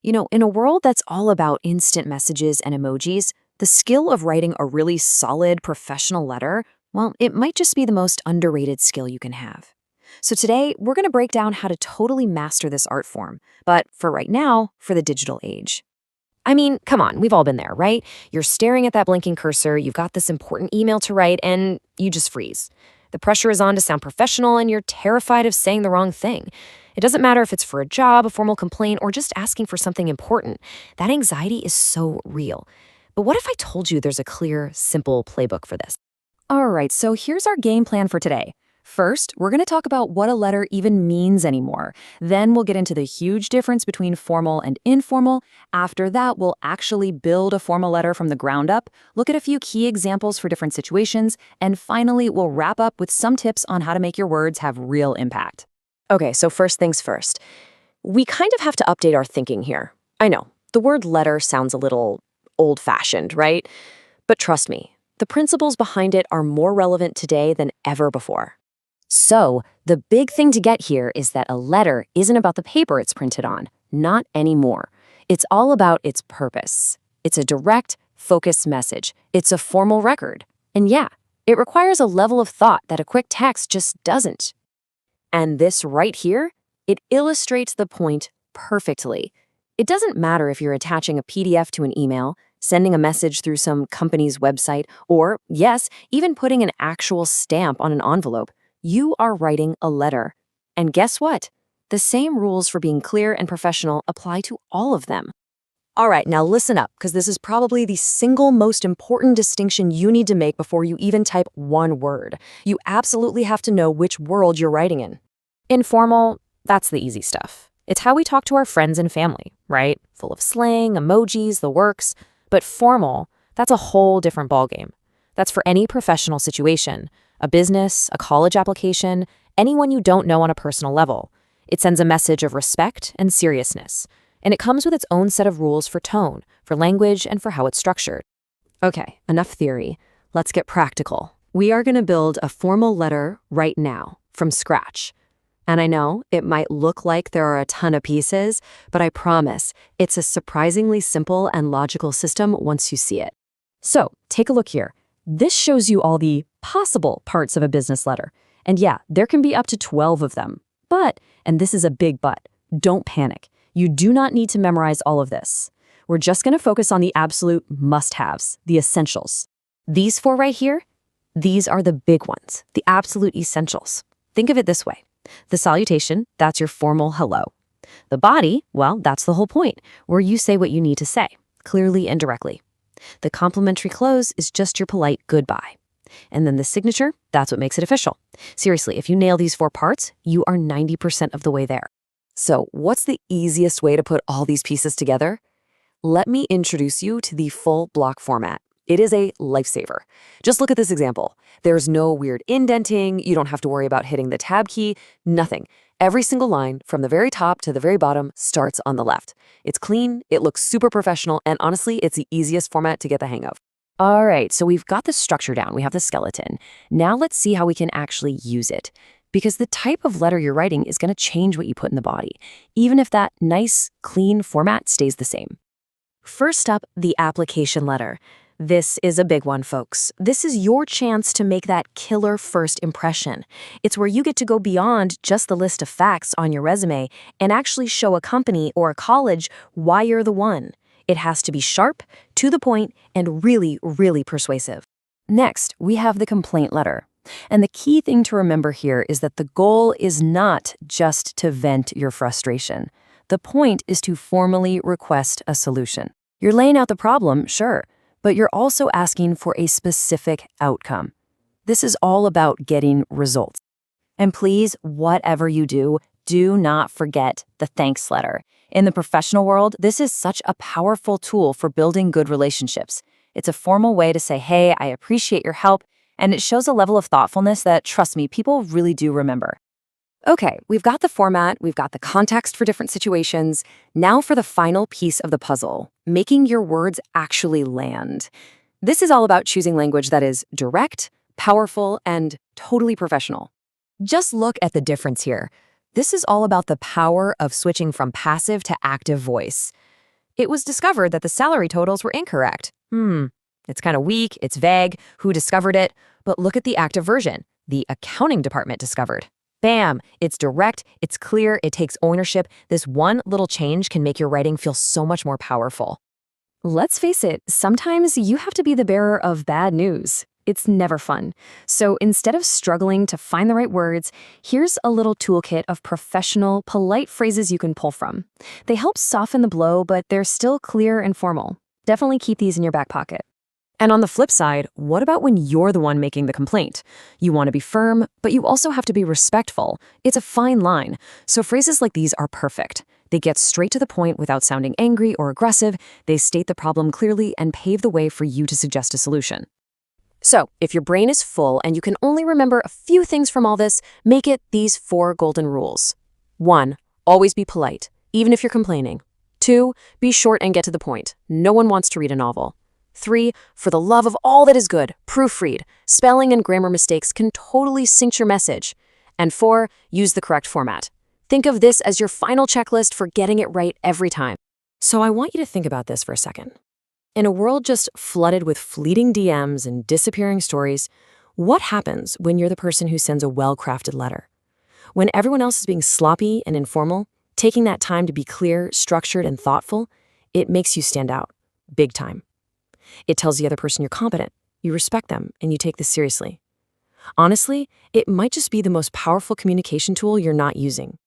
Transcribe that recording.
In a world that's all about instant messages and emojis, the skill of writing a really solid professional letter, well, it might just be the most underrated skill you can have. So today, we're going to break down how to totally master this art form, but for right now, for the digital age. I mean, come on, we've all been there, right? You're staring at that blinking cursor, you've got this important email to write, and you just freeze. The pressure is on to sound professional, and you're terrified of saying the wrong thing. It doesn't matter if it's for a job, a formal complaint, or just asking for something important. That anxiety is so real. But what if I told you there's a clear, simple playbook for this? All right, so here's our game plan for today. First, we're going to talk about what a letter even means anymore. Then we'll get into the huge difference between formal and informal. After that, we'll actually build a formal letter from the ground up, look at a few key examples for different situations, and finally, we'll wrap up with some tips on how to make your words have real impact. Okay, so first things first. We kind of have to update our thinking here. I know, the word letter sounds a little old-fashioned, right? But trust me, the principles behind it are more relevant today than ever before. So, the big thing to get here is that a letter isn't about the paper it's printed on, not anymore. It's all about its purpose. It's a direct, focused message. It's a formal record. And yeah, it requires a level of thought that a quick text just doesn't. And this right here, it illustrates the point perfectly. It doesn't matter if you're attaching a PDF to an email, sending a message through some company's website, or, yes, even putting an actual stamp on an envelope. You are writing a letter. And guess what? The same rules for being clear and professional apply to all of them. All right, now listen up, because this is probably the single most important distinction you need to make before you even type one word. You absolutely have to know which world you're writing in. Informal, that's the easy stuff. It's how we talk to our friends and family, right? Full of slang, emojis, the works. But formal, that's a whole different ballgame. That's for any professional situation. A business, a college application, anyone you don't know on a personal level. It sends a message of respect and seriousness. And it comes with its own set of rules for tone, for language, and for how it's structured. Okay, enough theory. Let's get practical. We are going to build a formal letter right now, from scratch. And I know it might look like there are a ton of pieces, but I promise it's a surprisingly simple and logical system once you see it. So, take a look here. This shows you all the possible parts of a business letter. And yeah, there can be up to 12 of them. But, and this is a big but, don't panic. You do not need to memorize all of this. We're just going to focus on the absolute must-haves, the essentials. These four right here, these are the big ones, the absolute essentials. Think of it this way. The salutation, that's your formal hello. The body, well, that's the whole point, where you say what you need to say, clearly and directly. The complimentary close is just your polite goodbye. And then the signature, that's what makes it official. Seriously, if you nail these four parts, you are 90% of the way there. So what's the easiest way to put all these pieces together? Let me introduce you to the full block format. It is a lifesaver. Just look at this example. There's no weird indenting, you don't have to worry about hitting the tab key, nothing. Every single line, from the very top to the very bottom, starts on the left. It's clean, it looks super professional, and honestly, it's the easiest format to get the hang of. All right, so we've got the structure down, we have the skeleton. Now let's see how we can actually use it. Because the type of letter you're writing is going to change what you put in the body, even if that nice, clean format stays the same. First up, the application letter. This is a big one, folks. This is your chance to make that killer first impression. It's where you get to go beyond just the list of facts on your resume and actually show a company or a college why you're the one. It has to be sharp, to the point, and really, really persuasive. Next, we have the complaint letter. And the key thing to remember here is that the goal is not just to vent your frustration. The point is to formally request a solution. You're laying out the problem, sure, but you're also asking for a specific outcome. This is all about getting results. And please, whatever you do, do not forget the thanks letter. In the professional world, this is such a powerful tool for building good relationships. It's a formal way to say, hey, I appreciate your help, and it shows a level of thoughtfulness that, trust me, people really do remember. Okay, we've got the format, we've got the context for different situations. Now for the final piece of the puzzle, making your words actually land. This is all about choosing language that is direct, powerful, and totally professional. Just look at the difference here. This is all about the power of switching from passive to active voice. It was discovered that the salary totals were incorrect. It's kind of weak, it's vague, who discovered it? But look at the active version. The accounting department discovered. Bam! It's direct, it's clear, it takes ownership. This one little change can make your writing feel so much more powerful. Let's face it, sometimes you have to be the bearer of bad news. It's never fun. So instead of struggling to find the right words, here's a little toolkit of professional, polite phrases you can pull from. They help soften the blow, but they're still clear and formal. Definitely keep these in your back pocket. And on the flip side, what about when you're the one making the complaint? You want to be firm, but you also have to be respectful. It's a fine line. So phrases like these are perfect. They get straight to the point without sounding angry or aggressive. They state the problem clearly and pave the way for you to suggest a solution. So, if your brain is full and you can only remember a few things from all this, make it these 4 golden rules. 1. Always be polite, even if you're complaining. 2. Be short and get to the point. No one wants to read a novel. 3. For the love of all that is good, proofread. Spelling and grammar mistakes can totally sink your message. And 4. Use the correct format. Think of this as your final checklist for getting it right every time. So I want you to think about this for a second. In a world just flooded with fleeting DMs and disappearing stories, what happens when you're the person who sends a well-crafted letter? When everyone else is being sloppy and informal, taking that time to be clear, structured, and thoughtful, it makes you stand out, big time. It tells the other person you're competent, you respect them, and you take this seriously. Honestly, it might just be the most powerful communication tool you're not using.